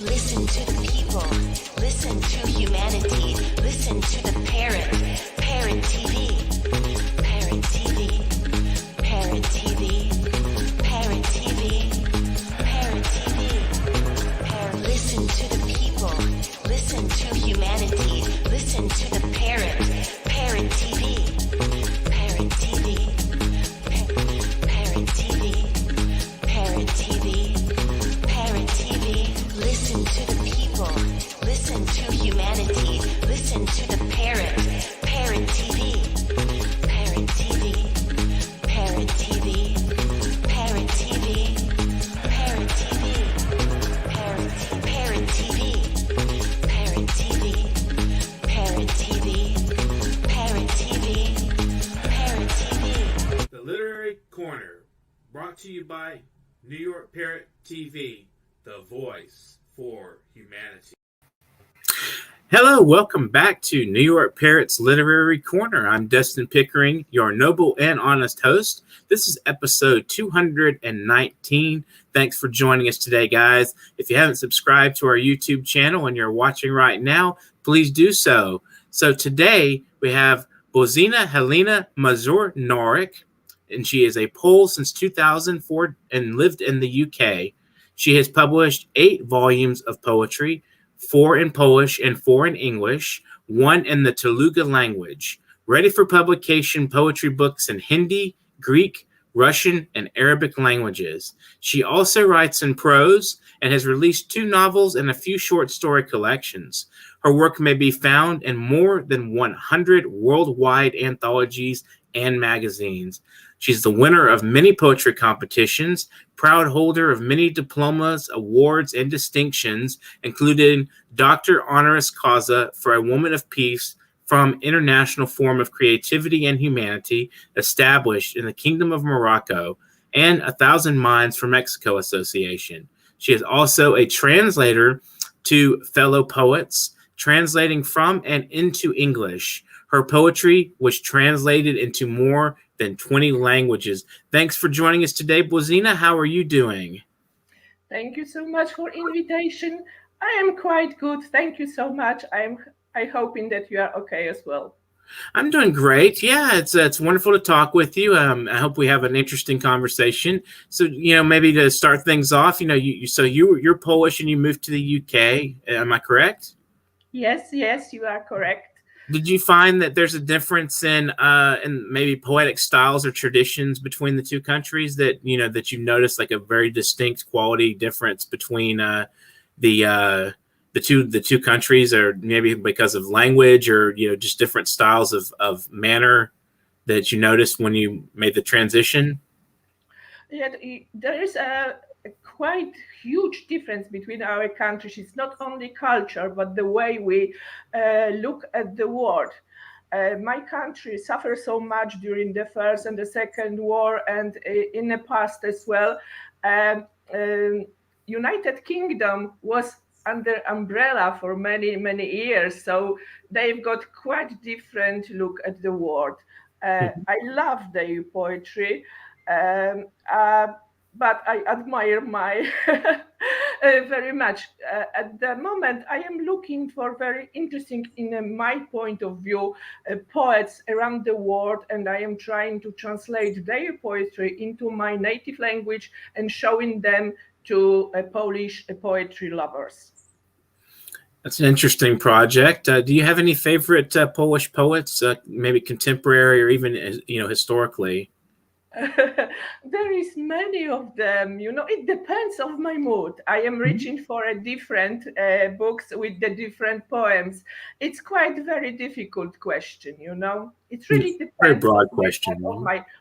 Listen to the people. Listen to humanity. Listen to the parrot. Parrot TV. Parrot TV. Parrot TV. Parrot TV. Parrot TV. Parrot. Listen to the people. Listen to humanity. Listen to the parrot. Parrot TV. Parrot TV. Parrot TV. Parrot TV. Parrot TV. Listen to the people. Listen to humanity. Listen to the parrot. Parrot TV. Parrot TV. Parrot TV. Parrot TV. Parrot TV. Parrot TV. Parrot TV. Parrot TV. Parrot TV. Parrot TV. The Literary Corner, brought to you by New York Parrot TV, the voice for humanity. Hello, welcome back to New York Parrot's Literary Corner. I'm Dustin Pickering, your noble and honest host. This is episode 219. Thanks for joining us today, guys. If you haven't subscribed to our YouTube channel and you're watching right now, please do so. So today we have Bozena Helena Mazur-Nowak, and she is a Pole since 2004 and lived in the UK. She has published 8 volumes of poetry, 4 in Polish and 4 in English, 1 in the Telugu language. Ready for publication poetry books in Hindi, Greek, Russian, and Arabic languages. She also writes in prose and has released 2 novels and a few short story collections. Her work may be found in more than 100 worldwide anthologies and magazines. She's the winner of many poetry competitions, proud holder of many diplomas, awards, and distinctions, including Doctor Honoris Causa for a Woman of Peace from International Forum of Creativity and Humanity, established in the Kingdom of Morocco, and 1,000 Minds for Mexico Association. She is also a translator to fellow poets, translating from and into English. Her poetry was translated into more than 20 languages. Thanks for joining us today, Bozena. How are you doing? Thank you so much for invitation. I am quite good. Thank you so much. I'm hoping that you are okay as well. I'm doing great. Yeah, it's wonderful to talk with you. I hope we have an interesting conversation. So, maybe to start things off, you're Polish and you moved to the UK. Am I correct? Yes, you are correct. Did you find that there's a difference in maybe poetic styles or traditions between the two countries that you noticed, like a very distinct quality difference between the two countries, or maybe because of language or just different styles of manner that you noticed when you made the transition? Yeah, there is a quite huge difference between our countries. It's not only culture, but the way we look at the world. My country suffered so much during the First and the Second War, and in the past as well. United Kingdom was under umbrella for many, many years, so they've got quite different look at the world. I love their poetry. But I admire my very much. At the moment, I am looking for very interesting, in my point of view, poets around the world, and I am trying to translate their poetry into my native language and showing them to Polish poetry lovers. That's an interesting project. Do you have any favorite Polish poets, maybe contemporary or even historically? There is many of them. It depends on my mood. I am reaching for a different books with the different poems. It's quite a very difficult question. It really depends. Very broad question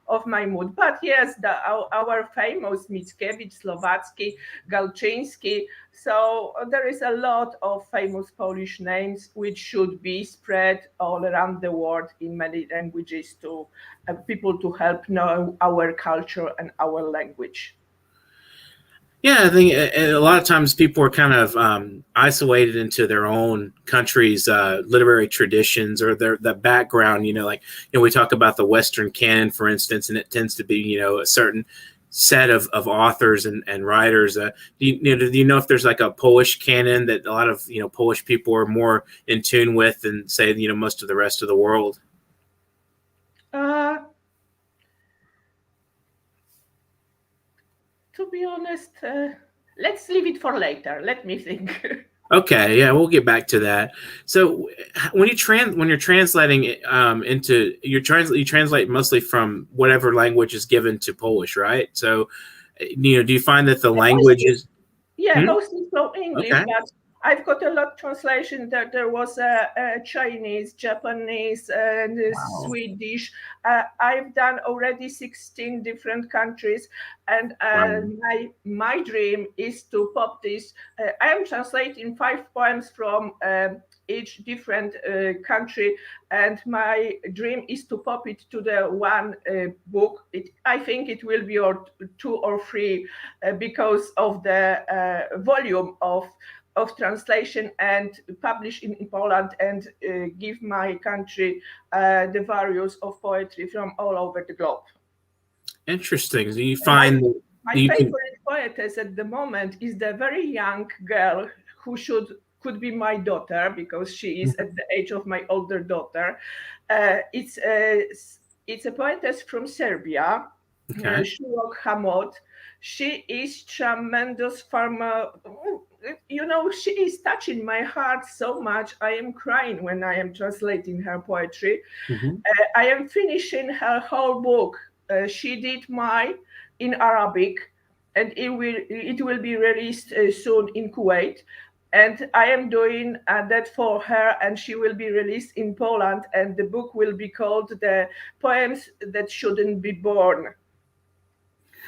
of my mood. But yes, our famous Mickiewicz, Słowacki, Galczyński. So there is a lot of famous Polish names which should be spread all around the world in many languages to people to help know our culture and our language. Yeah, I think a lot of times people are kind of isolated into their own country's literary traditions or the background. We talk about the Western canon, for instance, and it tends to be, a certain set of authors and writers. Do you know if there's like a Polish canon that a lot of Polish people are more in tune with than say most of the rest of the world? To be honest, let's leave it for later. Let me think. Okay, yeah, we'll get back to that. So when you're translating into you translate mostly from whatever language is given to Polish, right? So do you find that the language is mostly from English, okay. but I've got a lot of translation. There was a Chinese, Japanese, and Swedish. I've done already 16 different countries, and my dream is to pop this. I am translating 5 poems from each different country, and my dream is to pop it to the one book. I think it will be 2 or 3 because of the volume of translation, and publish in Poland, and give my country the values of poetry from all over the globe. Interesting. So you find my favorite poetess at the moment is the very young girl who could be my daughter, because she is at the age of my older daughter. It's a poetess from Serbia, Shulok Hamot. She is tremendous farmer. She is touching my heart so much. I am crying when I am translating her poetry. I am finishing her whole book. She did mine in Arabic, and it will be released soon in Kuwait. And I am doing that for her, and she will be released in Poland. And the book will be called "The Poems That Shouldn't Be Born."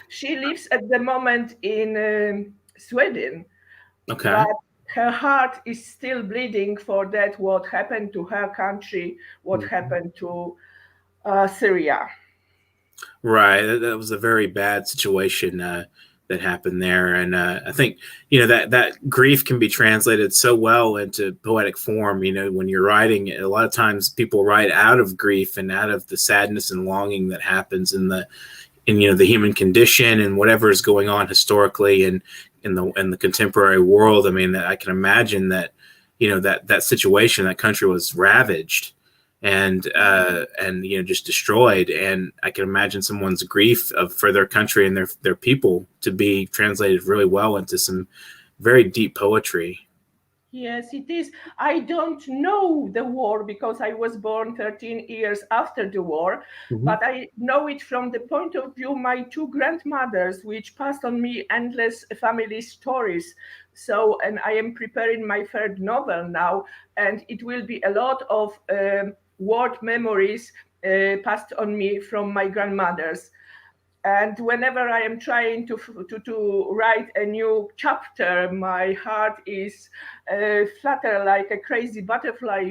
She lives at the moment in Sweden. Okay. But her heart is still bleeding for that, what happened to her country, what happened to Syria. Right. That was a very bad situation that happened there. And I think, that grief can be translated so well into poetic form. When you're writing, a lot of times people write out of grief and out of the sadness and longing that happens in the human condition and whatever is going on historically and in the contemporary world. I mean, I can imagine that, that situation, that country was ravaged and just destroyed. And I can imagine someone's grief for their country and their people to be translated really well into some very deep poetry. Yes, it is. I don't know the war because I was born 13 years after the war, but I know it from the point of view my 2 grandmothers, which passed on me endless family stories. So, and I am preparing my 3rd novel now, and it will be a lot of word memories passed on me from my grandmothers. And whenever I am trying to write a new chapter, my heart is flutter like a crazy butterfly,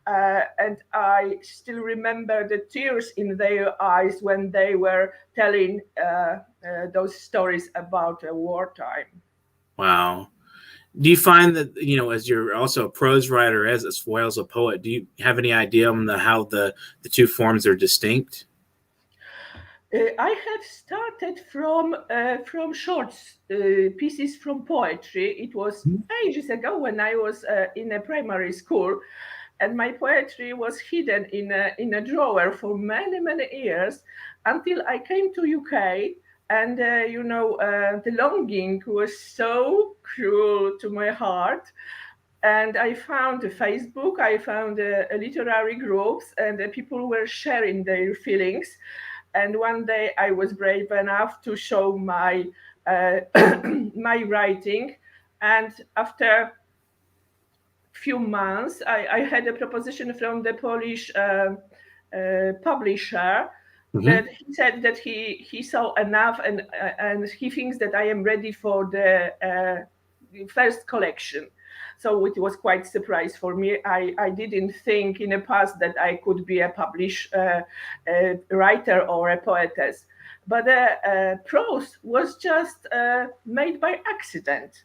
and I still remember the tears in their eyes when they were telling those stories about wartime. Wow. Do you find that, as you're also a prose writer, as well as a poet, do you have any idea on how the 2 forms are distinct? I have started from short pieces from poetry. It was ages ago when I was in a primary school, and my poetry was hidden in a drawer for many years until I came to UK. And the longing was so cruel to my heart. And I found Facebook, I found literary groups, and people were sharing their feelings. And one day I was brave enough to show my my writing. And after few months, I had a proposition from the Polish publisher that he said that he saw enough, and he thinks that I am ready for the first collection. So it was quite a surprise for me. I didn't think in the past that I could be a published writer or a poetess. But prose was just made by accident.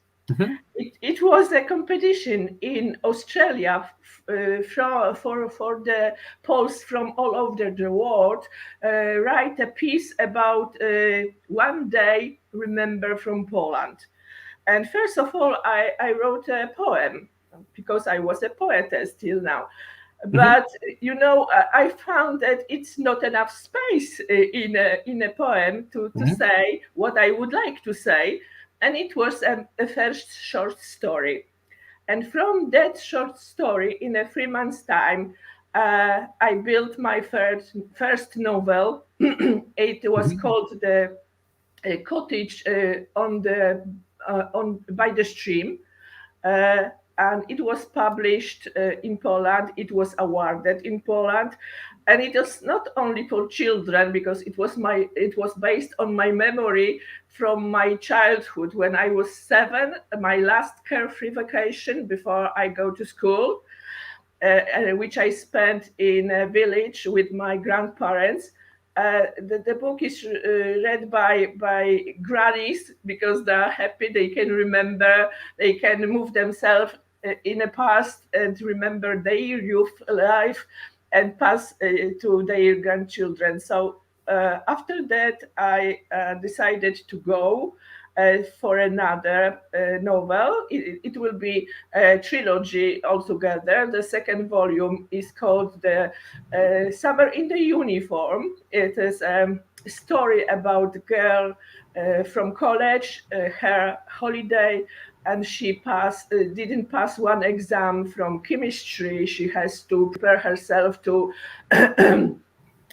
It was a competition in Australia for the posts from all over the world. Write a piece about one day remember from Poland. And first of all, I wrote a poem because I was a poetess till now. But I found that it's not enough space in a poem to say what I would like to say, and it was a first short story. And from that short story, in a 3 months' time, I built my first novel. It was called The Cottage by the Stream. And it was published in Poland. It was awarded in Poland, and it was not only for children because it was based on my memory from my childhood when I was 7, my last carefree vacation before I go to school, which I spent in a village with my grandparents. The book is read by grannies because they're happy, they can remember, they can move themselves in the past and remember their youth life and pass to their grandchildren. So after that, I decided to go for another novel. It will be a trilogy altogether. The second volume is called The Summer in the Uniform. It is a story about a girl from college, her holiday, and she didn't pass one exam from chemistry. She has to prepare herself to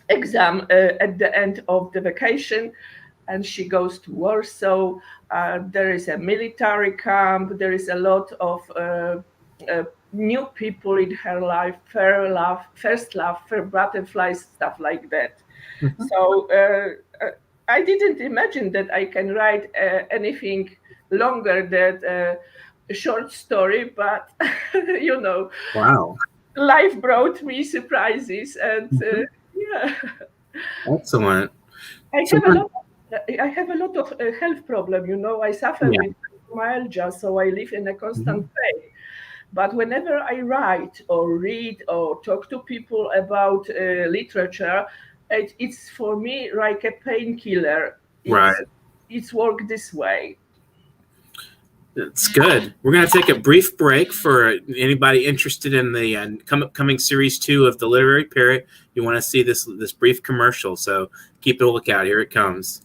exam at the end of the vacation. And she goes to Warsaw. There is a military camp. There is a lot of new people in her life, first love, butterflies, stuff like that. So I didn't imagine that I can write anything longer than a short story, but Wow. Life brought me surprises, and Excellent. I have a lot of health problem. I suffer with fibromyalgia, so I live in a constant pain. But whenever I write or read or talk to people about literature, it's for me like a painkiller. It's worked this way. That's good. We're going to take a brief break for anybody interested in the upcoming series 2 of the Literary Parrot. You want to see this brief commercial, so keep a lookout. Here it comes.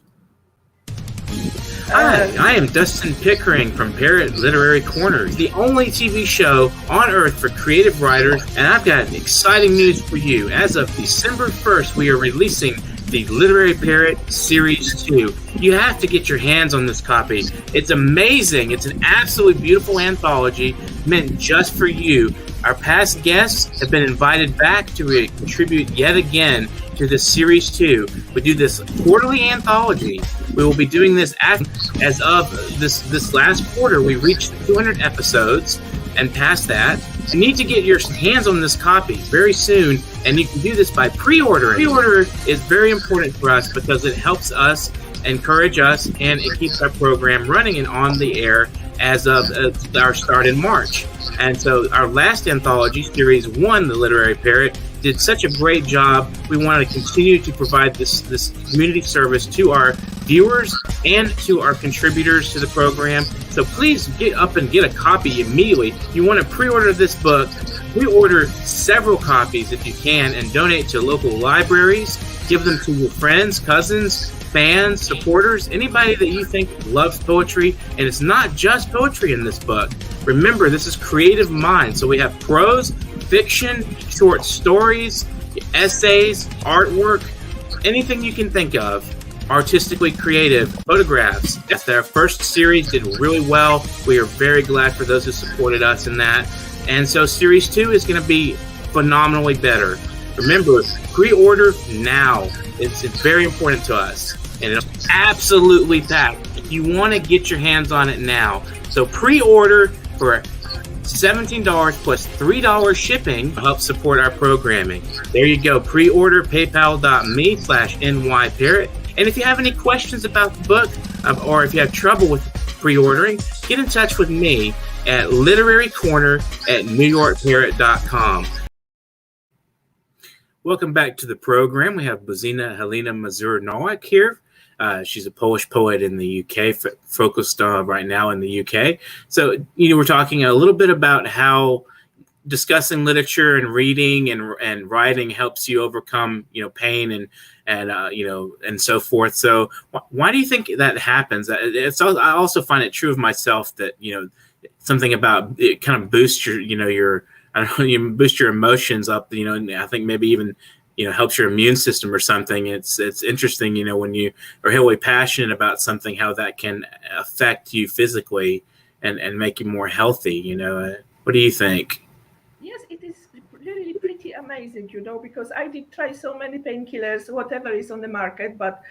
Hi, I am Dustin Pickering from Parrot Literary Corner, the only TV show on earth for creative writers, and I've got exciting news for you. As of December 1st, we are releasing the Literary Parrot Series 2. You have to get your hands on this copy. It's amazing. It's an absolutely beautiful anthology meant just for you. Our past guests have been invited back to contribute yet again to this Series 2. We do this quarterly anthology. We will be doing this as of this last quarter. We reached 200 episodes and past that. You need to get your hands on this copy very soon, and you can do this by pre-ordering. Pre-order is very important for us because it helps us, encourage us, and it keeps our program running and on the air as of our start in March. And so our last anthology, Series 1, The Literary Parrot, did such a great job. We want to continue to provide this community service to our viewers and to our contributors to the program. So please get up and get a copy immediately. You want to pre-order this book. Pre-order several copies if you can and donate to local libraries. Give them to your friends, cousins, fans, supporters, anybody that you think loves poetry. And it's not just poetry in this book. Remember, this is creative mind. So we have prose, fiction, short stories, essays, artwork, anything you can think of, artistically creative, photographs. Their first series did really well. We are very glad for those who supported us in that. And so Series 2 is going to be phenomenally better. Remember, pre-order now. It's very important to us. And it's absolutely packed. You want to get your hands on it now. So pre-order for $17 plus $3 shipping to help support our programming. There you go. Pre-order paypal.me/nyparrot. And if you have any questions about the book or if you have trouble with pre-ordering, get in touch with me at literarycorner@newyorkparrot.com. Welcome back to the program. We have Bozena Helena Mazur-Nowak here. She's a Polish poet in the UK, focused right now in the UK. So, we're talking a little bit about how discussing literature and reading and writing helps you overcome, pain and so forth. So why do you think that happens? I also find it true of myself that, something about it kind of boosts your, I don't know, you boost your emotions up, and I think maybe even, helps your immune system or something. It's interesting, when you are really passionate about something, how that can affect you physically and make you more healthy. What do you think? Yes, it is really pretty amazing, because I did try so many painkillers, whatever is on the market, but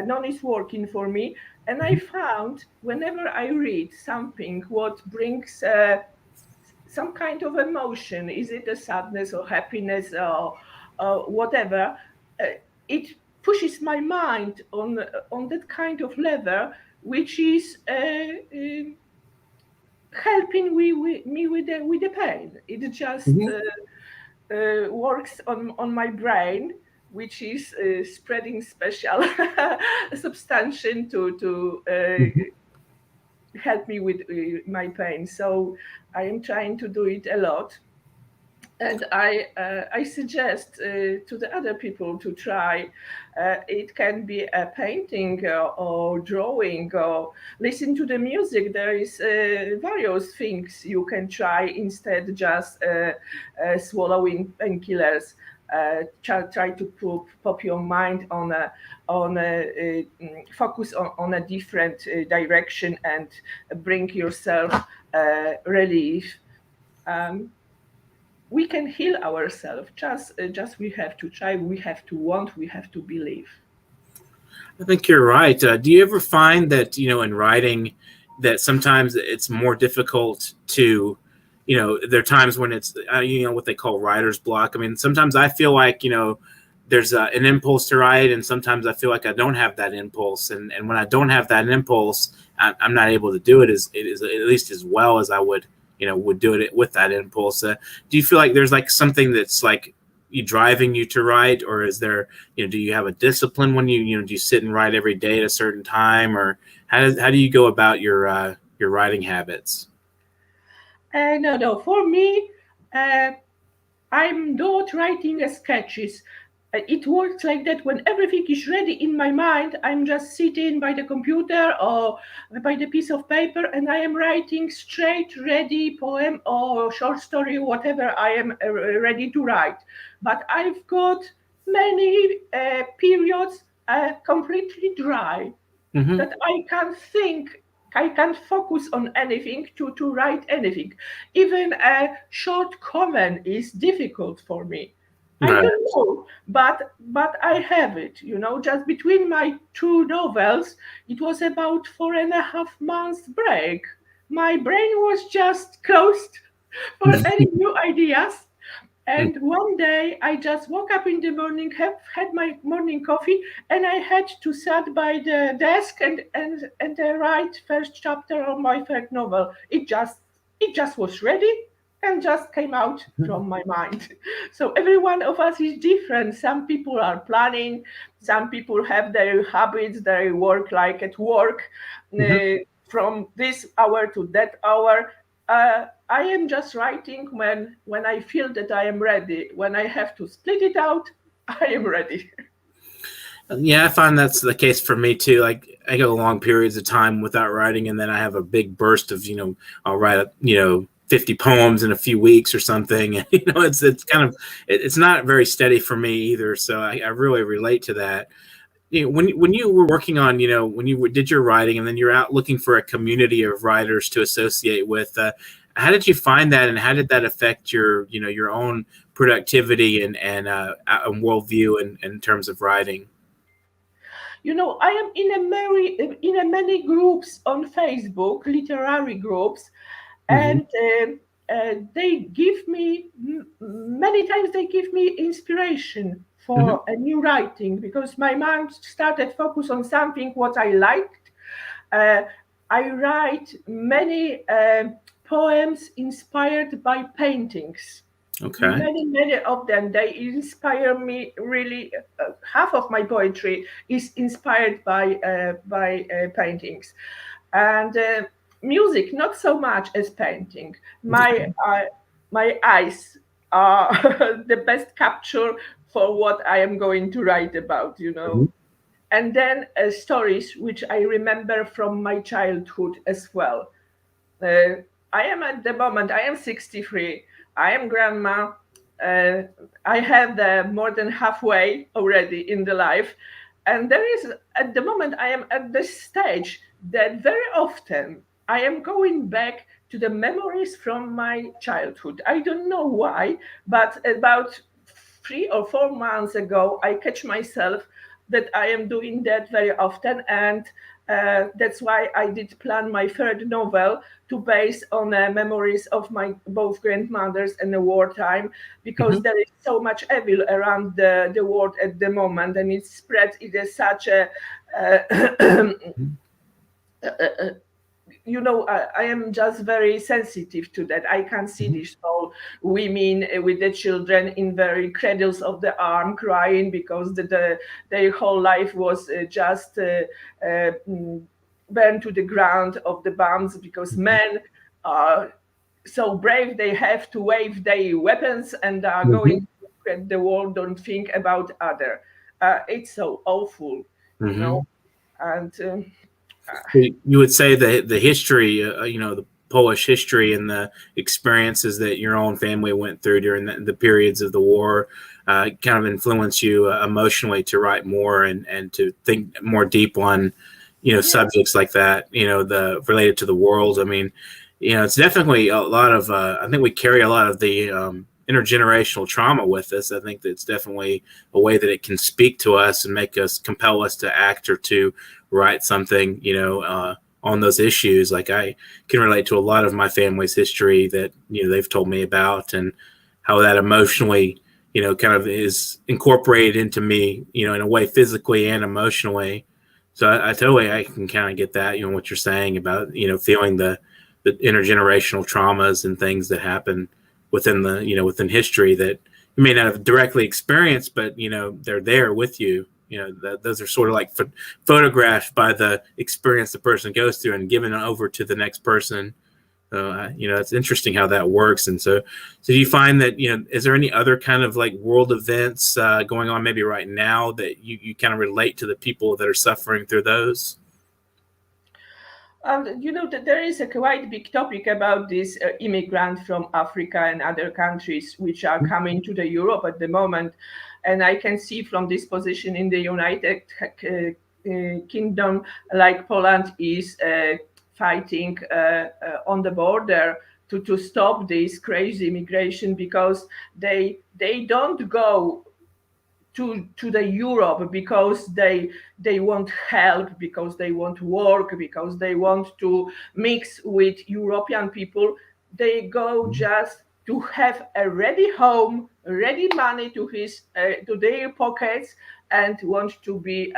none is working for me. And I found whenever I read something what brings some kind of emotion, is it a sadness or happiness or whatever, it pushes my mind on that kind of level, which is helping me with the pain. It just works on my brain, which is spreading special substance to help me with my pain. So I am trying to do it a lot. And I suggest to the other people to try. It can be a painting or drawing or listen to the music. There is various things you can try instead just swallowing painkillers. Try to pop your mind on a focus on a different direction and bring yourself relief. We can heal ourselves. Just we have to try. We have to want. We have to believe. I think you're right. Do you ever find that in writing that sometimes it's more difficult to, there are times when it's what they call writer's block. I mean, sometimes I feel like there's an impulse to write, and sometimes I feel like I don't have that impulse. And when I don't have that impulse, I'm not able to do it at least as well as I would do it with that impulse. Do you feel like there's like something that's like driving you to write, or is there, do you have a discipline when do you sit and write every day at a certain time, or how do you go about your writing habits? No. For me, I'm not writing sketches. It works like that. When everything is ready in my mind, I'm just sitting by the computer or by the piece of paper, and I am writing straight ready poem or short story, whatever I am ready to write. But I've got many periods completely dry, that I can't think. I can't focus on anything to write anything. Even a short comment is difficult for me. Right. I don't know, but I have it. Just between my two novels, it was about 4.5 months break. My brain was just closed for any new ideas. And one day I just woke up in the morning, had my morning coffee, and I had to sit by the desk and write first chapter of my third novel. It just was ready and just came out from my mind. So every one of us is different. Some people are planning, some people have their habits, they work like at work, from this hour to that hour. I am just writing when I feel that I am ready. When I have to split it out, I am ready. Yeah, I find that's the case for me too. Like I go long periods of time without writing, and then I have a big burst of, I'll write 50 poems in a few weeks or something. It's kind of, it's not very steady for me either. So I really relate to that. When you were working on, when you did your writing, and then you're out looking for a community of writers to associate with, how did you find that, and how did that affect your, your own productivity and worldview in terms of writing? I am in a many groups on Facebook, literary groups, and they give me many times. They give me inspiration for a new writing, because my mind started focus on something what I liked. I write many poems inspired by paintings. Okay. Many of them, they inspire me really. Half of my poetry is inspired by paintings, and music not so much as painting. My eyes are the best capture for what I am going to write about, Mhm. and then stories which I remember from my childhood as well. uh, I am at the moment, I am 63. I am grandma. Uh, I have more than halfway already in the life. And there is, at the moment, I am at this stage that very often I am going back to the memories from my childhood. I don't know why, but about 3 or 4 months ago, I catch myself that I am doing that very often. And that's why I did plan my third novel to base on memories of my both grandmothers in the wartime, because Mhm. there is so much evil around the world at the moment, and it's spread. It is such a uh, I am just very sensitive to that. I can see Mhm. these all women with the children in very cradles of the arm crying because their whole life was just burned to the ground of the bombs, because Mhm. men are so brave they have to wave their weapons and are Mhm. going to look at the world, don't think about other. It's so awful, you know. Mhm. And You would say the history, the Polish history and the experiences that your own family went through during the periods of the war, kind of influence you emotionally to write more and to think more deep on, yeah, subjects like that, the related to the world. I mean, it's definitely a lot of. I think we carry a lot of the intergenerational trauma with us. I think that's definitely a way that it can speak to us and make us compel us to act or to write something, on those issues. Like I can relate to a lot of my family's history that, they've told me about and how that emotionally, kind of is incorporated into me, in a way physically and emotionally. So I can kind of get that, what you're saying about, feeling the intergenerational traumas and things that happen within within history that you may not have directly experienced, but, they're there with you. Those are sort of like photographed by the experience the person goes through and given over to the next person. So, it's interesting how that works. And so do you find that, is there any other kind of like world events going on maybe right now that you kind of relate to the people that are suffering through those? and that there is a quite big topic about these immigrants from Africa and other countries which are coming to the Europe at the moment, and I can see from this position in the United Kingdom, like Poland is fighting on the border to stop this crazy immigration, because they don't go to the Europe because they want help, because they want work, because they want to mix with European people. They go just to have a ready home, ready money to their pockets, and want to be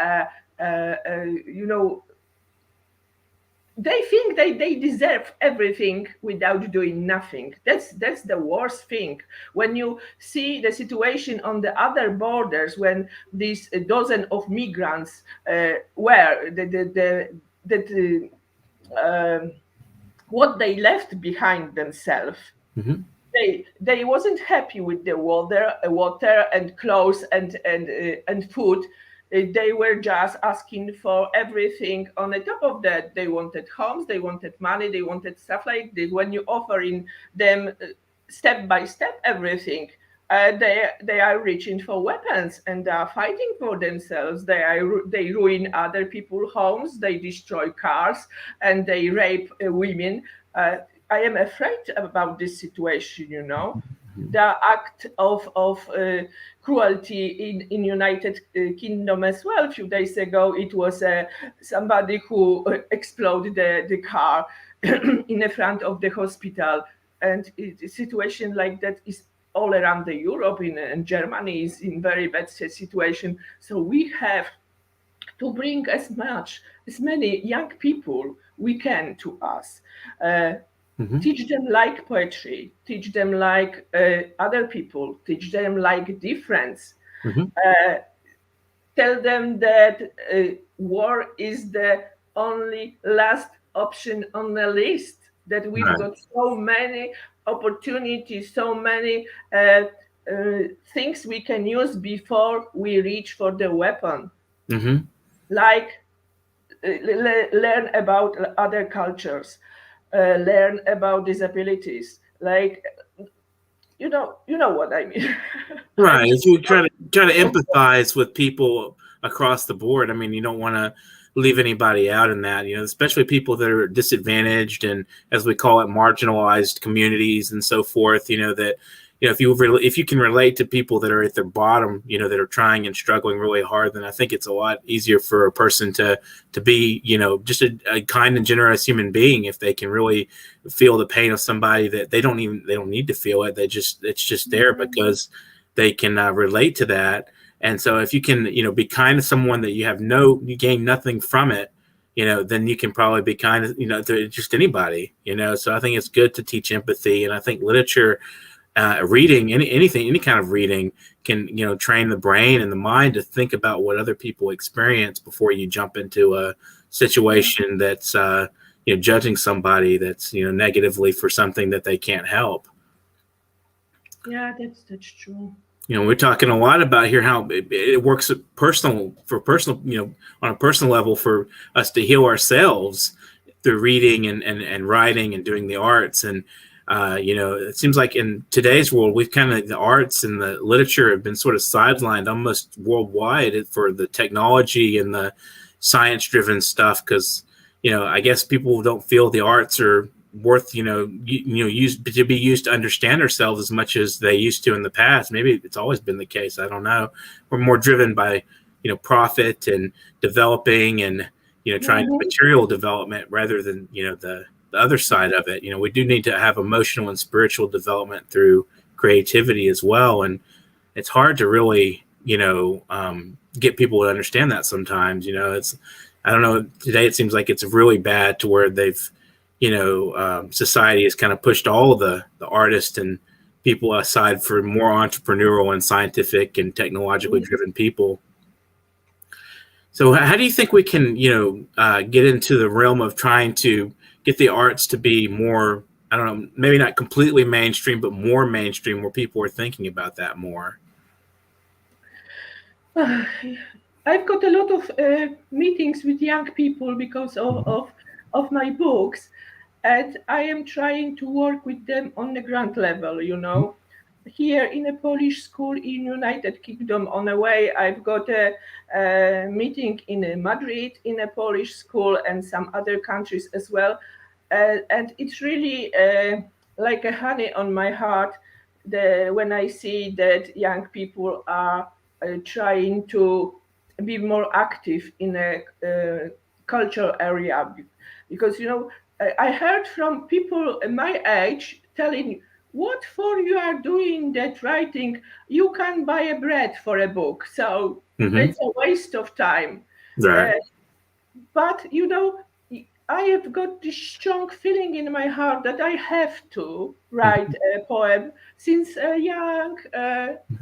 they think they deserve everything without doing nothing. That's the worst thing. When you see the situation on the other borders, when these dozen of migrants were what they left behind themselves, Mm-hmm. they wasn't happy with the water and clothes and food. They were just asking for everything. On the top of that, they wanted homes, they wanted money, they wanted stuff like this. When you offering them step by step everything, they are reaching for weapons and are fighting for themselves. They ruin other people's homes, they destroy cars, and they rape women. Uh, I am afraid about this situation. The act of cruelty in United Kingdom as well. A few days ago, it was somebody who exploded the car in the front of the hospital, and a situation like that is all around the Europe. In Germany is in very bad situation. So we have to bring as many young people we can to us. Mm-hmm. Teach them like poetry, teach them like other people, teach them like difference. Mm-hmm. Tell them that war is the only last option on the list, that we've Right. got so many opportunities, so many uh, things we can use before we reach for the weapon. Mm-hmm. Like learn about other cultures, learn about disabilities. Like you know what I mean. I'm Right. just If you try to empathize with people across the board, I mean, you don't want to leave anybody out in that, especially people that are disadvantaged and, as we call it, marginalized communities and so forth, that, if you can relate to people that are at their bottom, that are trying and struggling really hard, then I think it's a lot easier for a person to be, just a kind and generous human being if they can really feel the pain of somebody that they don't need to feel it. It's just there because they can relate to that. And so if you can, be kind to someone that you gain nothing from it, then you can probably be kind of, to just anybody, so I think it's good to teach empathy. And I think literature, reading, any kind of reading can, train the brain and the mind to think about what other people experience before you jump into a situation that's, judging somebody that's, negatively for something that they can't help. Yeah, that's true. We're talking a lot about here how it works on a personal level for us to heal ourselves through reading and writing and doing the arts. And, it seems like in today's world, the arts and the literature have been sort of sidelined almost worldwide for the technology and the science-driven stuff. Because, I guess people don't feel the arts are worth used to be used to understand ourselves as much as they used to in the past. Maybe it's always been the case, I don't know. We're more driven by profit and developing and trying to material development rather than the other side of it. We do need to have emotional and spiritual development through creativity as well, and it's hard to really get people to understand that sometimes. It's, I don't know, today it seems like it's really bad to where they've society has kind of pushed all of the artists and people aside for more entrepreneurial and scientific and technologically driven people. So how do you think we can, get into the realm of trying to get the arts to be more, I don't know, maybe not completely mainstream, but more mainstream where people are thinking about that more? I've got a lot of meetings with young people because of my books, and I am trying to work with them on the ground level. Here in a Polish school in United Kingdom, on the way, I've got a meeting in Madrid in a Polish school and some other countries as well, and it's really like a honey on my heart when I see that young people are trying to be more active in a cultural area, because I heard from people my age telling, what for you are doing that writing, you can buy a bread for a book, so it's a waste of time. Right. But I have got this strong feeling in my heart that I have to write a poem since a young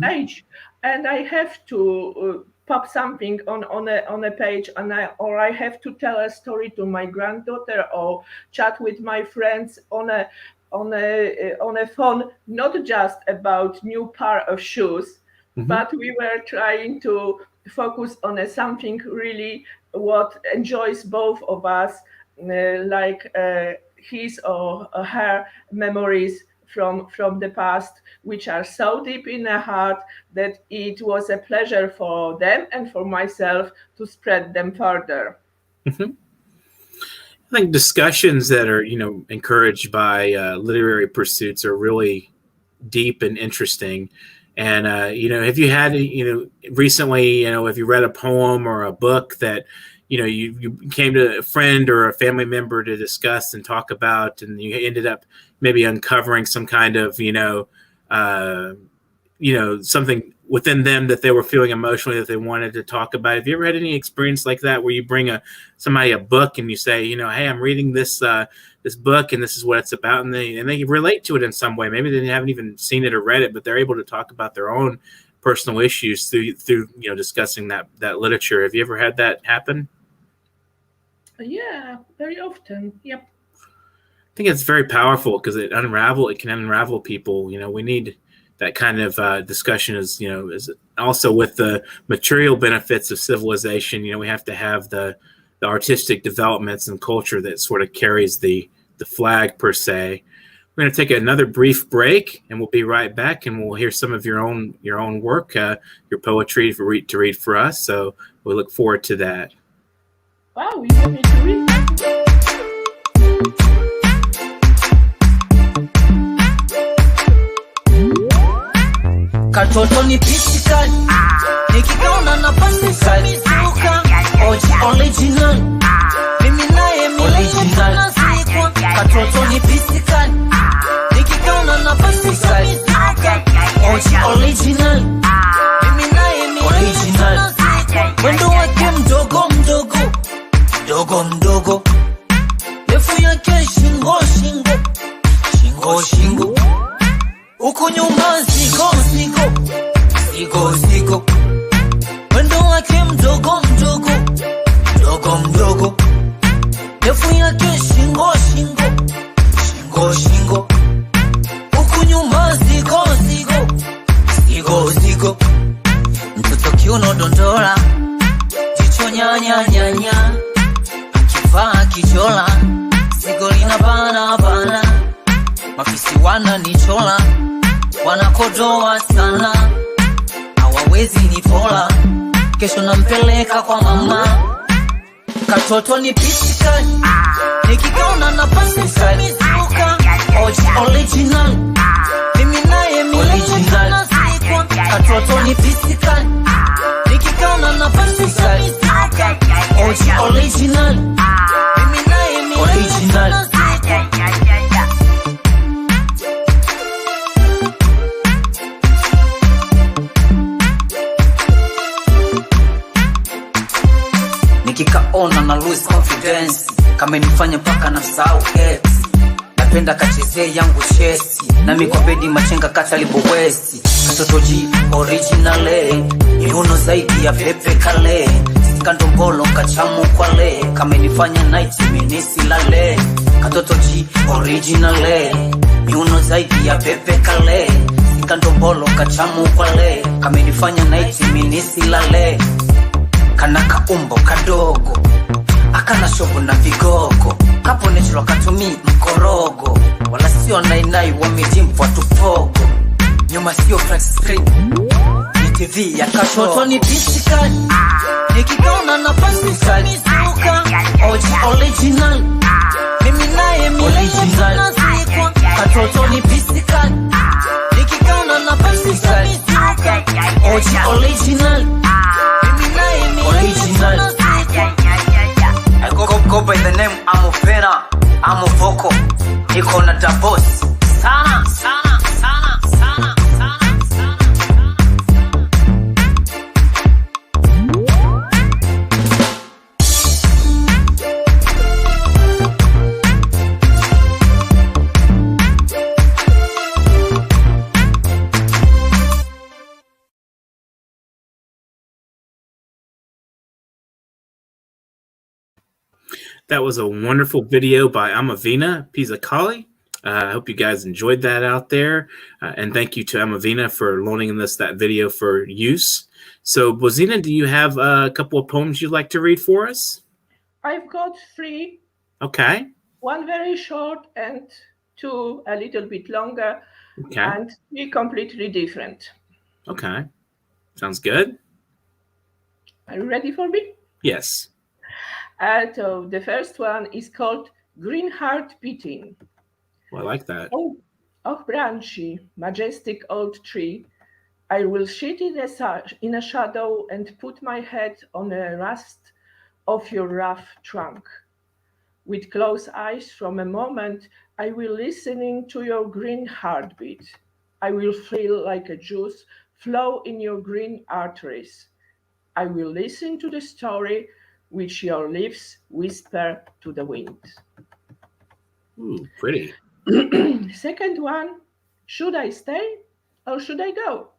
age, and I have to pop something on a page, or I have to tell a story to my granddaughter or chat with my friends on a phone, not just about new pair of shoes, but we were trying to focus on something really what enjoys both of us, like his or her memories from the past, which are so deep in the heart that it was a pleasure for them and for myself to spread them further. I think discussions that are, encouraged by literary pursuits are really deep and interesting. And, have you had, recently, have you read a poem or a book that, you came to a friend or a family member to discuss and talk about, and you ended up maybe uncovering some kind of, something within them that they were feeling emotionally that they wanted to talk about. Have you ever had any experience like that where you bring somebody a book and you say, hey, I'm reading this this book and this is what it's about, and they relate to it in some way. Maybe they haven't even seen it or read it, but they're able to talk about their own personal issues through discussing that literature. Have you ever had that happen? Yeah, very often. Yep. I think it's very powerful because it can unravel people. We need that kind of discussion is also with the material benefits of civilization. We have to have the artistic developments and culture that sort of carries the flag per se. We're going to take another brief break, and we'll be right back, and we'll hear some of your own work, your poetry to read for us. So we look forward to that. Wow, you want me to read? Katoto ni pisikali, nikikaona na pasikali suka, oji original, mimi naye original. Katoto ni pisikali, nikikaona na pasikali suka, oji original, mimi naye original. Mwendo wake mdogo mdogo, mdogo mdogo, refu yake shingo shingo, shingo shingo, uko nyuma zigo zigo, zigo zigo, mwendo wake mdogo mdogo, mdogo mdogo, refu yake shingo shingo, shingo shingo, uko nyuma zigo zigo, zigo zigo, mtoto kiuno dondora, jicho nyanya nyanya, akivaa kijola, zigo lina bana bana, mafisi wananichola, wanakodoa sana, hawawezi nipola, kesho nampeleka kwa mama. Katoto ni pisikali, nikikaona na pasikali suka, oji original, mimi naye original. Katoto ni pisikali, nikikaona na pasikali suka, oji original, mimi naye original. Nikikaona na lose confidence, kama nifanya paka na sahau ex. Napenda kacheze yangu chesi, na mikobedi machenga katalibo westi. Katoto G original, miuno zaidi ya pepe kale. Sikandombolo kachamu kwale, kama nifanya night minisi lale. Katoto G original, miuno zaidi ya pepe kale. Sikandombolo kachamu kwale, kama nifanya night minisi lale. Kana kaumbo kadogo, akana shobo na vigogo, kapo nechilo katumi mkorogo, wala sio nainai wamejimfwa tupogo, nyuma sio flat screen, ni TV ya katoto ni pisikali, nikikaona na pasikali suka, oji original, mimi naye original. Katoto ni pisikali, nikikaona na pasikali suka, oji original, original. I go by the name Amofena, Amofoko, niko na Davos. Sana, sana, sana, sana, sana, sana. That was a wonderful video by Amavina Pizzicali. I hope you guys enjoyed that out there. And thank you to Amavina for loaning us that video for use. So, Bozena, do you have a couple of poems you'd like to read for us? I've got 3. Okay. One very short and 2 a little bit longer. Okay. And 3 completely different. Okay. Sounds good. Are you ready for me? Yes. So the first one is called Green Heart Beating. Well, I like that. Oh, branchy, majestic old tree, I will sit in a shadow and put my head on a rust of your rough trunk. With closed eyes from a moment, I will listening to your green heartbeat. I will feel like a juice flow in your green arteries. I will listen to the story which your lips whisper to the wind. Ooh, pretty. Second one, should I stay or should I go?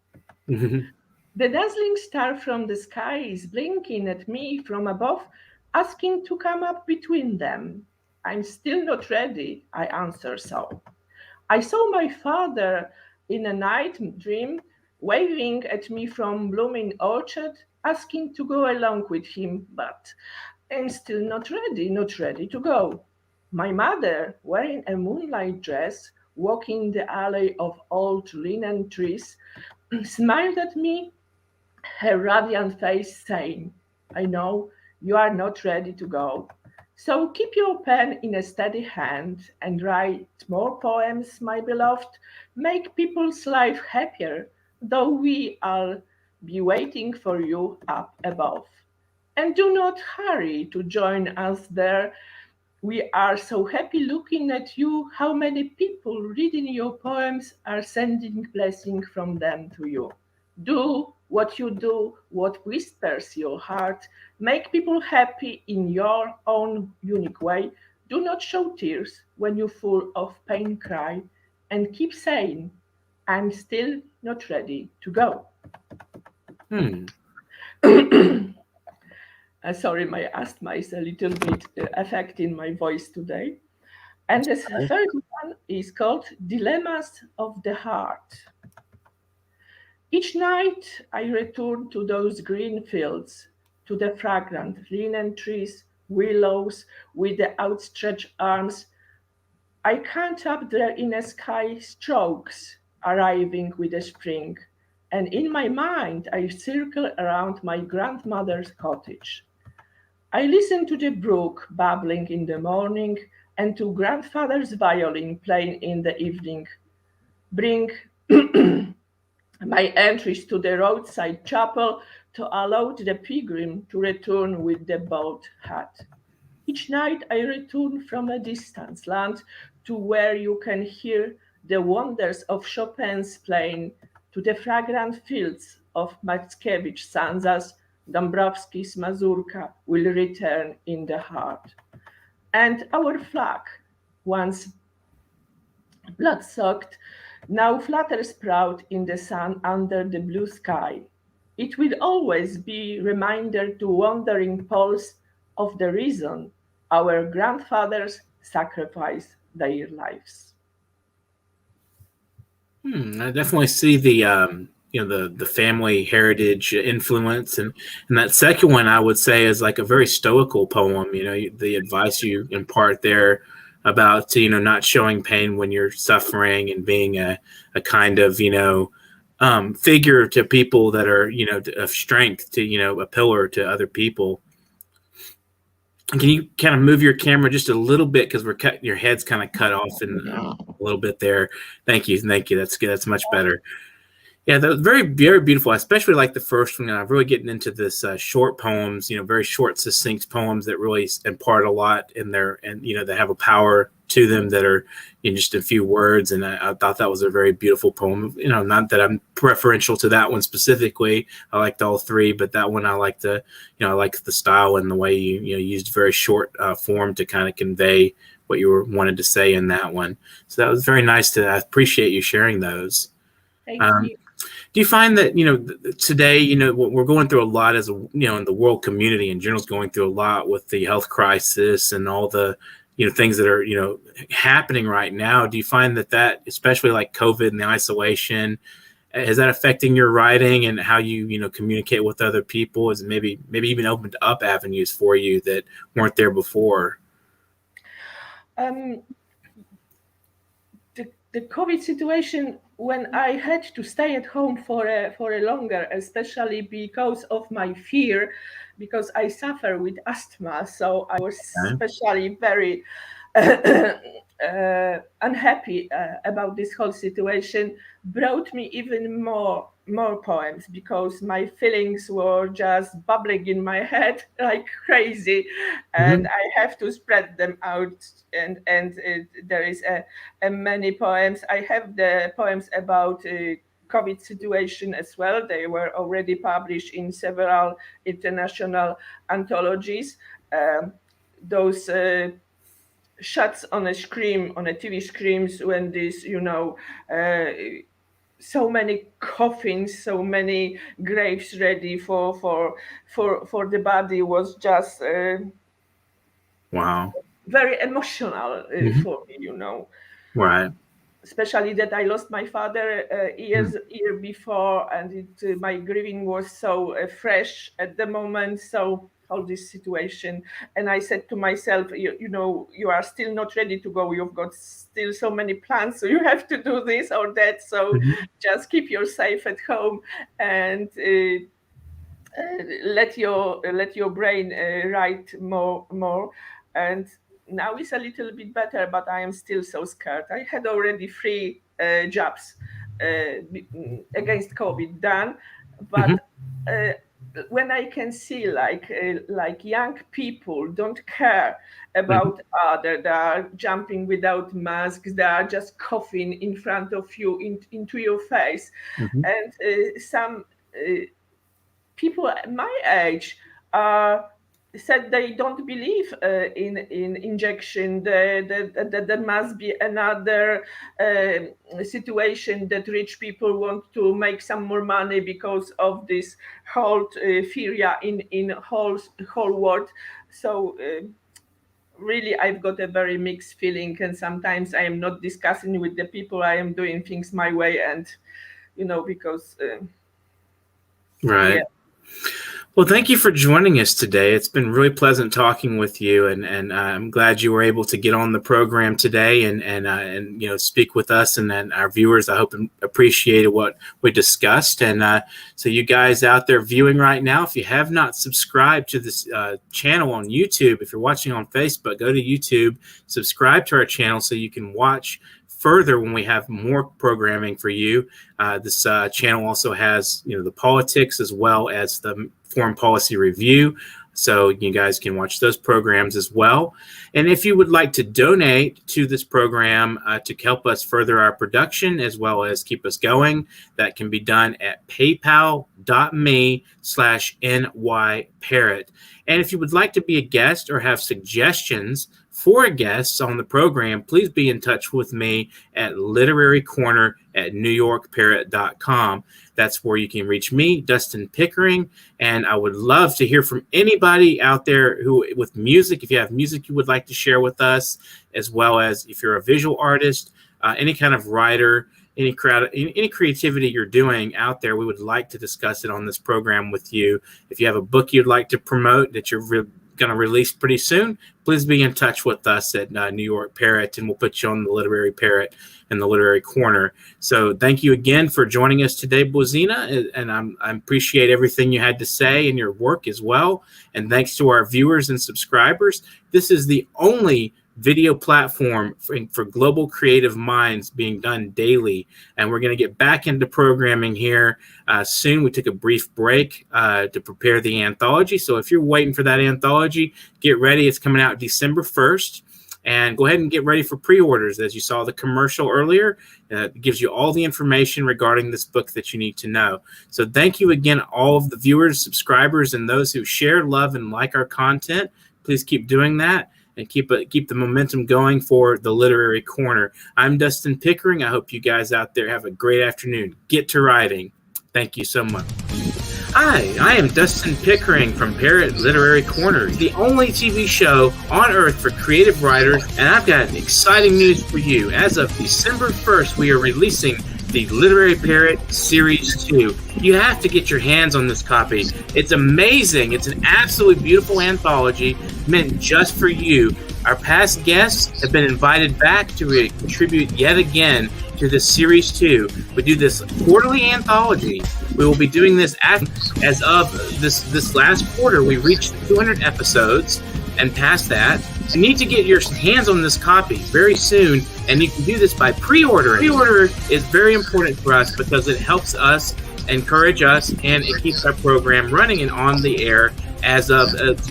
The dazzling star from the sky is blinking at me from above, asking to come up between them. I'm still not ready, I answer so. I saw my father in a night dream, waving at me from blooming orchard, asking to go along with him, but I'm still not ready to go. My mother, wearing a moonlight dress, walking the alley of old linen trees, smiled at me, her radiant face saying, I know you are not ready to go. So keep your pen in a steady hand and write more poems, my beloved. Make people's life happier, though we all be waiting for you up above. And do not hurry to join us there. We are so happy looking at you. How many people reading your poems are sending blessing from them to you. Do what you do, what whispers your heart. Make people happy in your own unique way. Do not show tears when you full of pain cry. And keep saying, I'm still not ready to go. Sorry, my asthma is a little bit affecting my voice today. And the third one is called Dilemmas of the Heart. Each night I return to those green fields, to the fragrant linen trees, willows with the outstretched arms. I count up their inner sky strokes, arriving with the spring, and in my mind I circle around my grandmother's cottage. I listen to the brook babbling in the morning and to grandfather's violin playing in the evening. Bring my entries to the roadside chapel to allow the pilgrim to return with the bowed hat. Each night I return from a distant land to where you can hear the wonders of Chopin's playing, to the fragrant fields of Mackiewicz Sansa's Dąbrowski's mazurka will return in the heart. And our flag, once blood-soaked, now flutters proud in the sun under the blue sky. It will always be reminder to wandering Poles of the reason our grandfathers sacrificed their lives. I definitely see the the family heritage influence, and that second one I would say is like a very stoical poem. The advice you impart there about not showing pain when you're suffering and being a kind of figure to people that are of strength, to a pillar to other people. Can you kind of move your camera just a little bit, because your head's kind of cut off in a little bit there. Thank you. That's good. That's much better. Yeah, that was very, very beautiful. I especially like the first one. I'm really getting into this short poems, very short, succinct poems that really impart a lot in there, and they have a power to them that are in just a few words. And I thought that was a very beautiful poem. Not that I'm preferential to that one specifically. I liked all three, but that one I liked I liked the style and the way you used very short form to kind of convey what you wanted to say in that one. So that was very nice. I appreciate you sharing those. Thank you. Do you find that today we're going through a lot as in the world community in general is going through a lot with the health crisis and all the things that are happening right now? Do you find that especially like COVID and the isolation, is that affecting your writing and how you communicate with other people? Is it maybe even opened up avenues for you that weren't there before? The COVID situation, when I had to stay at home for a longer, especially because of my fear, because I suffer with asthma, so I was especially very unhappy about this whole situation, brought me even more poems, because my feelings were just bubbling in my head like crazy, and I have to spread them out. And there is a many poems. I have the poems about COVID situation as well. They were already published in several international anthologies. Those shots on a screen, on a TV screens, when this, so many coffins, so many graves ready for the body was just wow, very emotional for me, Right. Especially that I lost my father year before, and my grieving was so fresh at the moment. So all this situation, and I said to myself, you are still not ready to go. You've got still so many plans, so you have to do this or that. So just keep yourself at home and let your brain write more. And now it's a little bit better, but I am still so scared. I had already 3 jabs against COVID done, but when I can see like young people don't care about other, they are jumping without masks, they are just coughing in front of you into your face, and some people my age said they don't believe in injection. There must be another situation that rich people want to make some more money because of this whole fear in whole world. So really, I've got a very mixed feeling, and sometimes I am not discussing with the people. I am doing things my way, and because right. Yeah. Well, thank you for joining us today. It's been really pleasant talking with you, and I'm glad you were able to get on the program today and speak with us and our viewers. I hope appreciated what we discussed. And so you guys out there viewing right now, if you have not subscribed to this channel on YouTube, if you're watching on Facebook, go to YouTube, subscribe to our channel so you can watch further when we have more programming for you. This channel also has the politics as well as the foreign policy review, so you guys can watch those programs as well. And if you would like to donate to this program to help us further our production as well as keep us going, that can be done at paypal.me/nyparrot. And if you would like to be a guest or have suggestions for guests on the program, please be in touch with me at literarycorner@newyorkparrot.com. That's where you can reach me, Dustin Pickering, and I would love to hear from anybody out there who, with music, if you have music you would like to share with us, as well as if you're a visual artist, any kind of writer, any creativity you're doing out there, we would like to discuss it on this program with you. If you have a book you'd like to promote that you're going to release pretty soon, please be in touch with us at New York Parrot, and we'll put you on the Literary Parrot and the Literary Corner. So thank you again for joining us today, Bozena, and I appreciate everything you had to say and your work as well. And thanks to our viewers and subscribers. This is the only video platform for global creative minds being done daily, and we're going to get back into programming here soon. We took a brief break to prepare the anthology, so if you're waiting for that anthology, get ready. It's coming out December 1st, and go ahead and get ready for pre-orders. As you saw the commercial earlier, it gives you all the information regarding this book that you need to know. So thank you again, all of the viewers, subscribers, and those who share, love, and like our content. Please keep doing that and keep the momentum going for the Literary Corner. I'm Dustin Pickering. I hope you guys out there have a great afternoon. Get to writing. Thank you so much. Hi, I am Dustin Pickering from Parrot Literary Corner, the only TV show on earth for creative writers, and I've got exciting news for you. As of December 1st, we are releasing the Literary Parrot Series 2. You have to get your hands on this copy. It's amazing. It's an absolutely beautiful anthology meant just for you. Our past guests have been invited back to contribute yet again to this Series 2. We do this quarterly anthology. We will be doing this as of this last quarter. We reached 200 episodes and past that. You need to get your hands on this copy very soon, and you can do this by pre-ordering. Pre-order is very important for us because it helps us, encourage us, and it keeps our program running and on the air as of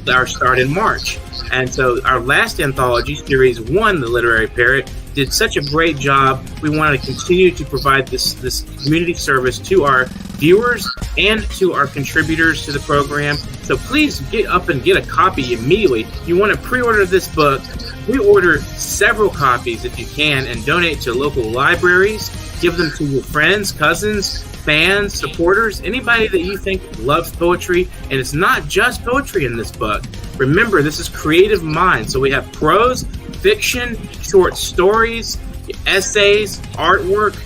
our start in March. And so our last anthology, Series 1, The Literary Parrot, did such a great job. We want to continue to provide this community service to our viewers and to our contributors to the program. So please get up and get a copy immediately. You want to pre-order this book. Pre-order several copies if you can and donate to local libraries. Give them to your friends, cousins, fans, supporters, anybody that you think loves poetry. And it's not just poetry in this book. Remember, this is creative mind. So we have prose, fiction, short stories, essays, artwork,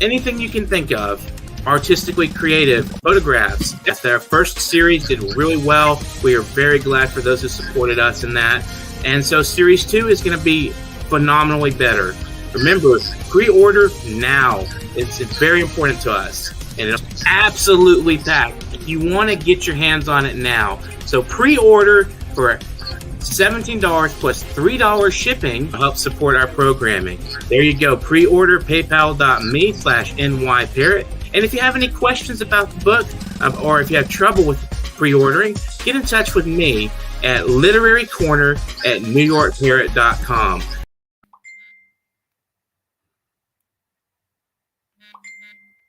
anything you can think of. Artistically creative photographs. Their first series did really well. We are very glad for those who supported us in that. And so series 2 is going to be phenomenally better. Remember, pre-order now. It's very important to us. And it's absolutely packed. You want to get your hands on it now. So pre-order for $17 plus $3 shipping to help support our programming. There you go. Pre-order paypal.me/nyparrot. And if you have any questions about the book or if you have trouble with pre-ordering, get in touch with me at literarycorner@newyorkparrot.com.